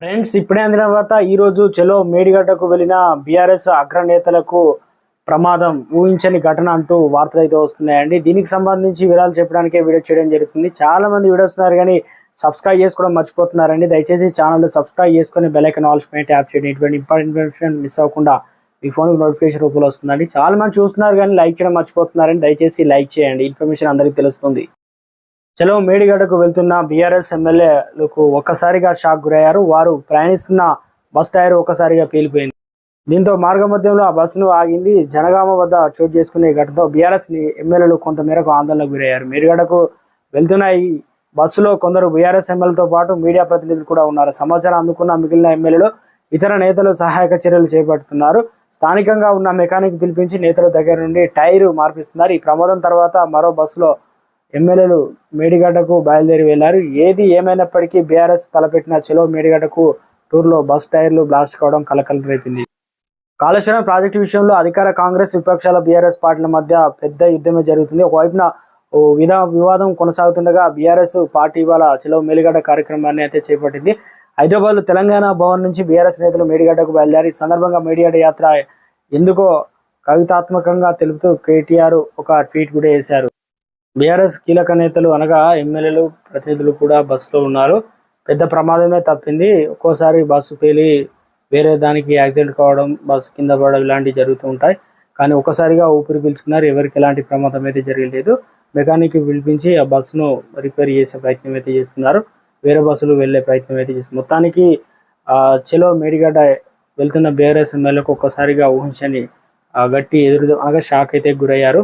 Friends ఇప్పుడే అందిన తర్వాత ఈరోజు చలో మేడిగడ్డకు వెళ్ళిన బీఆర్ఎస్ అగ్రనేతలకు ప్రమాదం ఊహించని ఘటన అంటూ వార్తలు అయితే వస్తున్నాయండి. దీనికి సంబంధించి వివరాలు చెప్పడానికే వీడియో చేయడం జరుగుతుంది. చాలా మంది వీడియోస్ ఉన్నారు కానీ సబ్స్క్రైబ్ చేసుకోవడం మర్చిపోతున్నారండి. దయచేసి ఛానల్ సబ్స్క్రైబ్ చేసుకొని బెల్ ఐకాన్ ఆల్ పైన ట్యాప్ చేయండి. ఇటువంటి ఇంపార్టెంట్ ఇన్ఫర్మేషన్ మిస్ అవ్వకుండా మీ ఫోన్కి నోటిఫికేషన్ రూపంలో వస్తుందండి. చాలా మంది చూస్తున్నారు కానీ లైక్ చేయడం మర్చిపోతున్నారండి. దయచేసి లైక్ చేయండి, ఇన్ఫర్మేషన్ అందరికీ తెలుస్తుంది. చలో మేడిగడ్డకు వెళ్తున్న బీఆర్ఎస్ ఎమ్మెల్యేలకు ఒక్కసారిగా షాక్ గురయ్యారు. వారు ప్రయాణిస్తున్న బస్ టైర్ ఒక్కసారిగా పేలిపోయింది. దీంతో మార్గమధ్యంలో ఆ బస్సును ఆగింది. జనగామ వద్ద చోటు చేసుకునే ఘటనతో బీఆర్ఎస్ ఎమ్మెల్యేలు కొంతమేరకు ఆందోళనకు గురయ్యారు. మేడిగడ్డకు వెళ్తున్న ఈ బస్సులో కొందరు బీఆర్ఎస్ ఎమ్మెల్యేలతో పాటు మీడియా ప్రతినిధులు కూడా ఉన్నారు. సమాచారం అందుకున్న మిగిలిన ఎమ్మెల్యేలు ఇతర నేతలు సహాయక చర్యలు చేపడుతున్నారు. స్థానికంగా ఉన్న మెకానిక్ పిలిపించి నేతల దగ్గర నుండి టైరు మార్పిస్తున్నారు. ఈ ప్రమాదం తర్వాత మరో బస్సులో ఎమ్మెల్యేలు మేడిగడ్డకు బయలుదేరి వెళ్లారు. ఏది ఏమైనప్పటికీ బీఆర్ఎస్ తలపెట్టిన చలో మేడిగడ్డకు టూర్లో బస్ టైర్లు బ్లాస్ట్ కావడం కలకలం రేపింది. కాళేశ్వరం ప్రాజెక్టు విషయంలో అధికార కాంగ్రెస్ విపక్షాల బీఆర్ఎస్ పార్టీల మధ్య పెద్ద యుద్ధమే జరుగుతుంది. ఒకవైపున వివాదం కొనసాగుతుండగా బీఆర్ఎస్ పార్టీ ఇవాళ చలో మేడిగడ్డ కార్యక్రమాన్ని అయితే చేపట్టింది. హైదరాబాద్ లో తెలంగాణ భవన్ నుంచి బీఆర్ఎస్ నేతలు మేడిగడ్డకు బయలుదేరి ఈ సందర్భంగా మేడిగడ్డ యాత్ర ఎందుకో కవితాత్మకంగా తెలుపుతూ కేటీఆర్ ఒక ట్వీట్ కూడా చేశారు. బీఆర్ఎస్ కీలక నేతలు అనగా ఎమ్మెల్యేలు ప్రతినిధులు కూడా బస్సులో ఉన్నారు. పెద్ద ప్రమాదమే తప్పింది. ఒక్కోసారి బస్సు పేలి వేరే దానికి యాక్సిడెంట్ కావడం, బస్సు కింద పడడం ఇలాంటివి జరుగుతూ ఉంటాయి. కానీ ఒక్కసారిగా ఊపిరి పీల్చుకున్నారు. ఎవరికి ఎలాంటి ప్రమాదం అయితే జరగలేదు. మెకానిక్ పిలిపించి ఆ బస్సును రిపేర్ చేసే ప్రయత్నం అయితే చేస్తున్నారు. వేరే బస్సులు వెళ్లే ప్రయత్నం అయితే చేస్తున్నారు. మొత్తానికి చలో మేడిగడ్డ వెళ్తున్న బీఆర్ఎస్ ఎమ్మెల్యేలకు ఒక్కసారిగా ఊహించని గట్టి అనగా షాక్ అయితే గురయ్యారు.